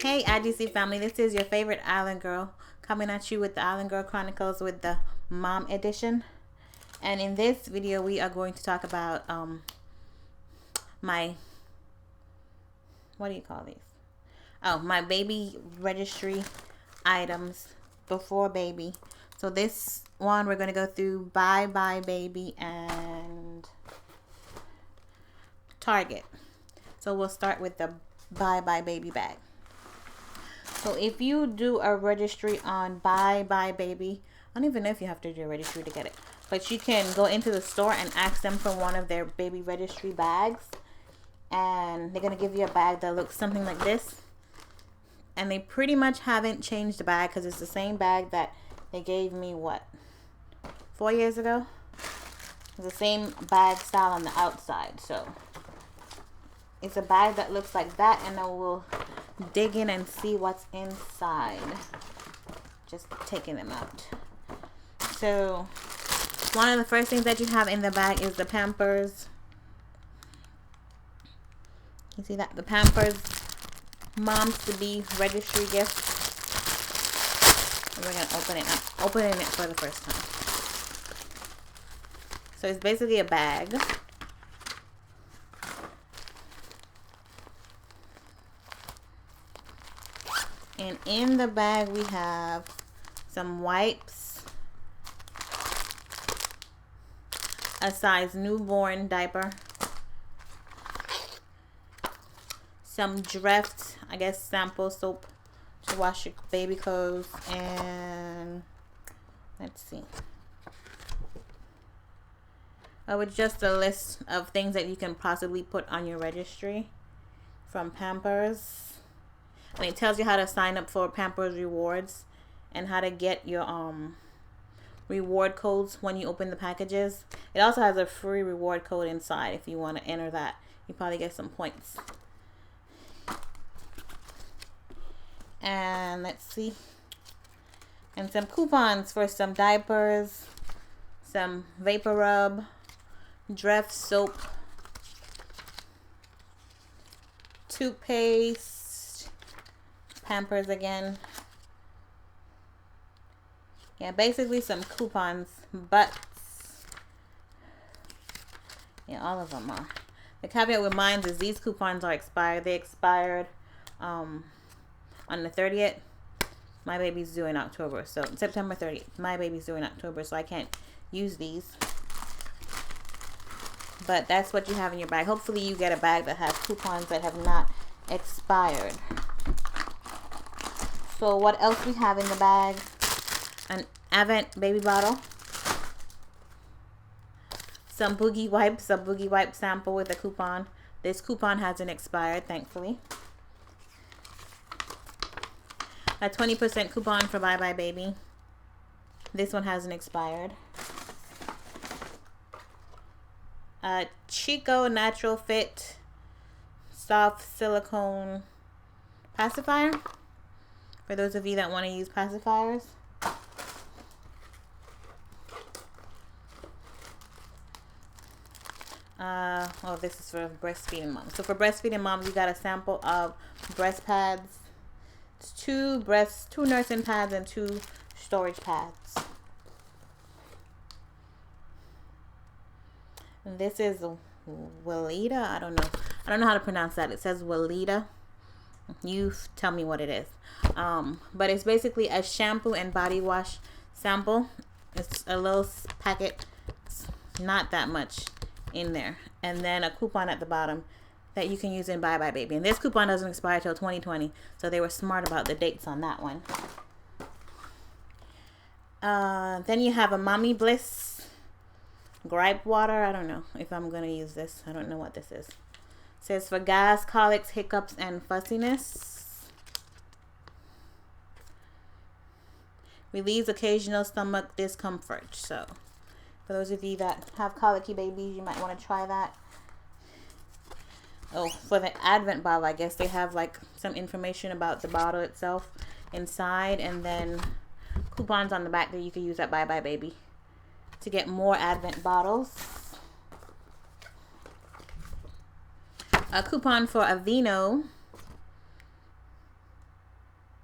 Hey IGC family, this is your favorite island girl coming at you with the Island Girl Chronicles with the mom edition. And in this video we are going to talk about my, what do you call these? Oh, my baby registry items before baby. So this one we're going to go through Buybuybaby and Target. So we'll start with the Buybuybaby bag. So if you do a registry on Buybuybaby, I don't even know if you have to do a registry to get it, but you can go into the store and ask them for one of their baby registry bags, and they're gonna give you a bag that looks something like this. And they pretty much haven't changed the bag because it's the same bag that they gave me, what, 4 years ago? It's the same bag style on the outside. So it's a bag that looks like that, and then we'll dig in and see what's inside. Just taking them out. So one of the first things that you have in the bag is the Pampers. You see that? The Pampers Moms to Be registry gift. And we're going to open it up. Opening it for the first time. So it's basically a bag. And in the bag we have some wipes, a size newborn diaper, some Dreft, I guess sample soap to wash your baby clothes, and let's see. With just a list of things that you can possibly put on your registry from Pampers. And it tells you how to sign up for Pampers rewards and how to get your reward codes when you open the packages. It also has a free reward code inside if you want to enter that. You probably get some points. And let's see. And some coupons for some diapers, some Vapor Rub, Dreft soap, toothpaste, Pampers again. Yeah, basically some coupons, but yeah, all of them are. The caveat with mine is these coupons are expired. They expired on the 30th. My baby's due in October, so September 30th. My baby's due in October, so I can't use these. But that's what you have in your bag. Hopefully you get a bag that has coupons that have not expired. So what else we have in the bag? An Avent baby bottle. Some Boogie Wipes, a Boogie Wipe sample with a coupon. This coupon hasn't expired, thankfully. A 20% coupon for Buybuybaby. This one hasn't expired. A Chico Natural Fit soft silicone pacifier. For those of you that want to use pacifiers. Oh, this is for breastfeeding moms. So for breastfeeding moms, you got a sample of breast pads. It's two nursing pads and 2 storage pads. And this is Weleda. I don't know how to pronounce that. It says Weleda. You tell me what it is. But it's basically a shampoo and body wash sample. It's a little packet. It's not that much in there. And then a coupon at the bottom that you can use in Buybuybaby. And this coupon doesn't expire till 2020. So they were smart about the dates on that one. Then you have a Mommy Bliss gripe water. I don't know if I'm going to use this. I don't know what this is. It says for gas, colics, hiccups, and fussiness. Relieves occasional stomach discomfort. So for those of you that have colicky babies, you might want to try that. Oh, for the Advent bottle, I guess they have like some information about the bottle itself inside, and then coupons on the back that you can use at Buybuybaby to get more Advent bottles. A coupon for Aveeno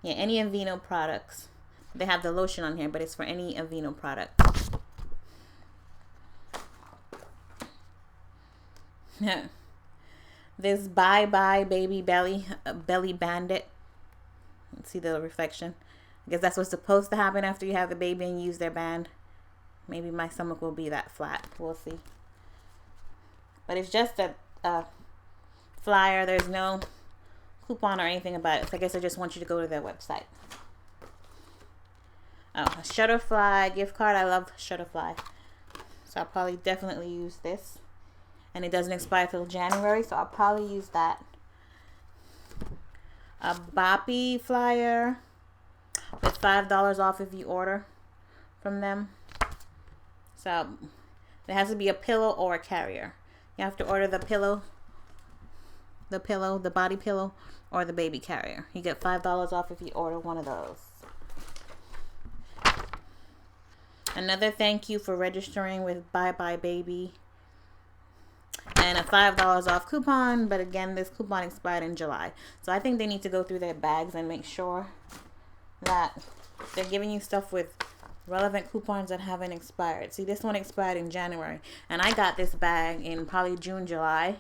Yeah, any Aveeno products. They have the lotion on here, but it's for any Aveeno product. This Buybuybaby belly bandit. Let's see the reflection. I guess that's what's supposed to happen after you have the baby and use their band. Maybe my stomach will be that flat. We'll see. But it's just a flyer. There's no coupon or anything about it. So I guess I just want you to go to their website. Oh, a Shutterfly gift card. I love Shutterfly. So I'll probably definitely use this. And it doesn't expire till January, so I'll probably use that. A Boppy flyer with $5 off if you order from them. So it has to be a pillow or a carrier. You have to order the pillow, the body pillow, or the baby carrier. You get $5 off if you order one of those. Another thank you for registering with Buybuybaby. And a $5 off coupon, but again, this coupon expired in July. So I think they need to go through their bags and make sure that they're giving you stuff with relevant coupons that haven't expired. See, this one expired in January, and I got this bag in probably June, July.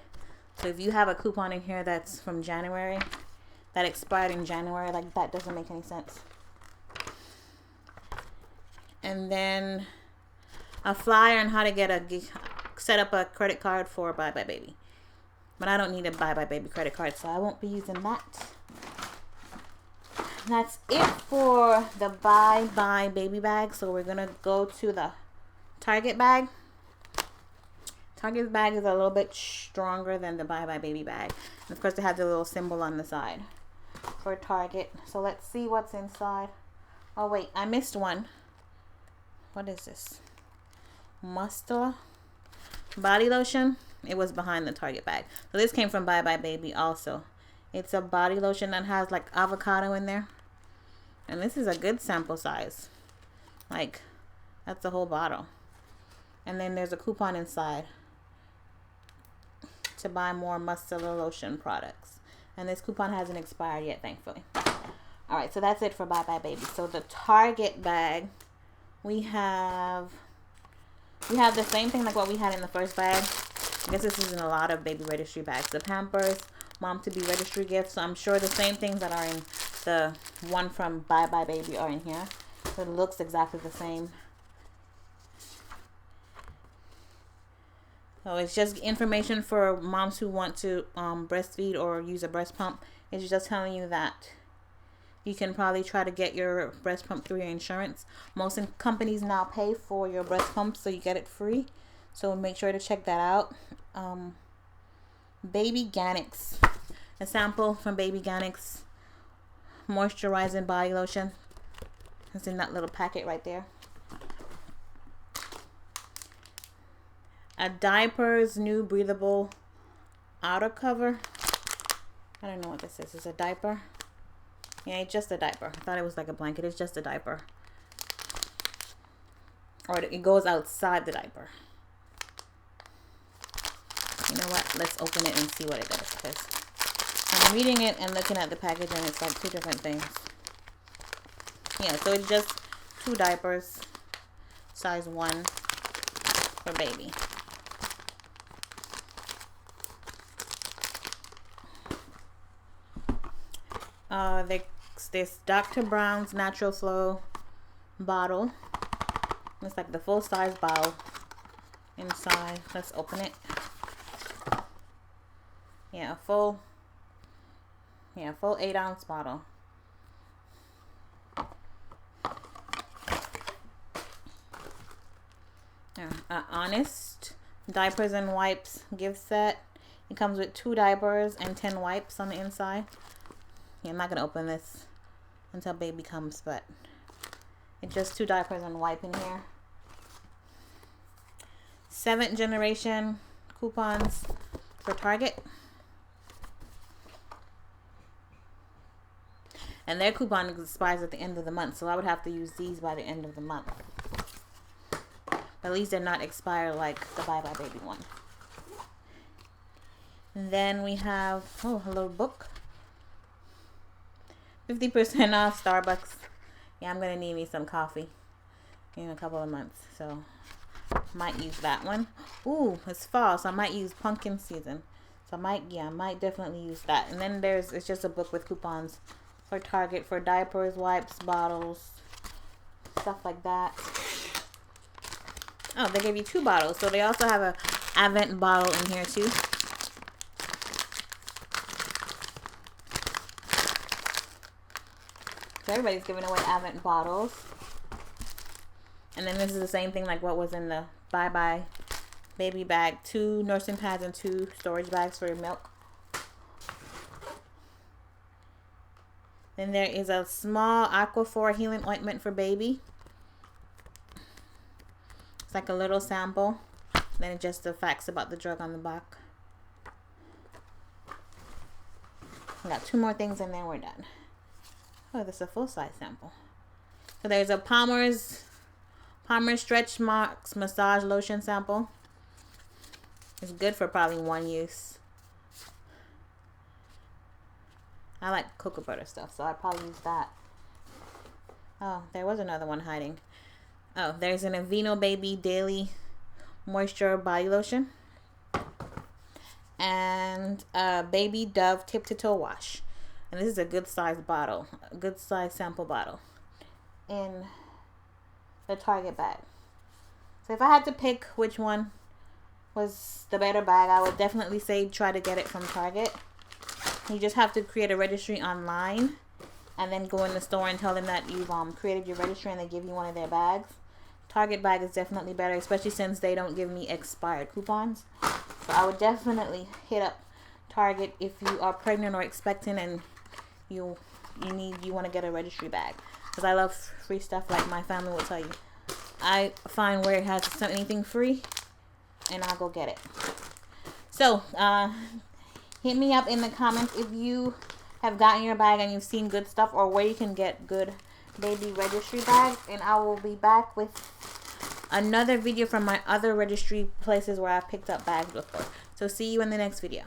So if you have a coupon in here that's from January, that expired in January, like that doesn't make any sense. And then a flyer on how to set up a credit card for Buybuybaby. But I don't need a Buybuybaby credit card, so I won't be using that. That's it for the Buybuybaby bag. So we're going to go to the Target bag. Target bag is a little bit stronger than the Buybuybaby bag. And of course, they have the little symbol on the side for Target. So let's see what's inside. Oh, wait, I missed one. What is this? Mustela body lotion. It was behind the Target bag. So this came from Buybuybaby also. It's a body lotion that has like avocado in there. And this is a good sample size. Like, that's the whole bottle. And then there's a coupon inside to buy more Mustela lotion products. And this coupon hasn't expired yet, thankfully. Alright, so that's it for Buybuybaby. So the Target bag, we have the same thing like what we had in the first bag. I guess this is in a lot of baby registry bags. The Pampers Mom to Be registry gifts. So I'm sure the same things that are in the one from Buybuybaby are in here. So it looks exactly the same. So it's just information for moms who want to breastfeed or use a breast pump. It's just telling you that you can probably try to get your breast pump through your insurance. Most companies now pay for your breast pump, so you get it free. So make sure to check that out. Baby Ganix. A sample from Baby Ganix moisturizing body lotion. It's in that little packet right there. A Diapers new breathable outer cover. I don't know what this is. It's a diaper. Yeah, it's just a diaper. I thought it was like a blanket. It's just a diaper. Or it goes outside the diaper. You know what? Let's open it and see what it does. Because I'm reading it and looking at the package and it's like two different things. Yeah, so it's just 2 diapers. Size 1 for baby. This Dr. Brown's Natural Flow bottle. It's like the full size bottle inside. Let's open it. Yeah, full 8-ounce bottle. Honest diapers and wipes gift set. It comes with 2 diapers and 10 wipes on the inside. Yeah, I'm not gonna open this until baby comes, but it's just 2 diapers and wipe in here. 7th generation coupons for Target. And their coupon expires at the end of the month, so I would have to use these by the end of the month. But at least they're not expired like the Buybuybaby one. And then we have, a little book. 50% off Starbucks. Yeah, I'm gonna need me some coffee in a couple of months, so might use that one. Ooh, it's fall, so I might use pumpkin season. So I might definitely use that. And then it's just a book with coupons for Target for diapers, wipes, bottles, stuff like that. Oh, they gave you 2 bottles, so they also have a Advent bottle in here too. So everybody's giving away Advent bottles. And then this is the same thing like what was in the Buybuybaby bag. 2 nursing pads and 2 storage bags for your milk. Then there is a small Aquaphor healing ointment for baby. It's like a little sample. Then just the facts about the drug on the back. I got 2 more things and then we're done. Oh, this is a full-size sample. So there's a Pampers Stretch Marks Massage Lotion sample. It's good for probably 1 use. I like cocoa butter stuff, so I'd probably use that. Oh, there was another one hiding. Oh, there's an Aveeno Baby Daily Moisture Body Lotion. And a Baby Dove Tip to Toe Wash. And this is a good size bottle, a good size sample bottle in the Target bag. So if I had to pick which one was the better bag, I would definitely say try to get it from Target. You just have to create a registry online and then go in the store and tell them that you've created your registry and they give you one of their bags. Target bag is definitely better, especially since they don't give me expired coupons. So I would definitely hit up Target if you are pregnant or expecting and you want to get a registry bag, because I love free stuff, like my family will tell you. I find where it has anything free and I'll go get it. So hit me up in the comments if you have gotten your bag and you've seen good stuff or where you can get good baby registry bags, and I will be back with another video from my other registry places where I picked up bags before. So see you in the next video.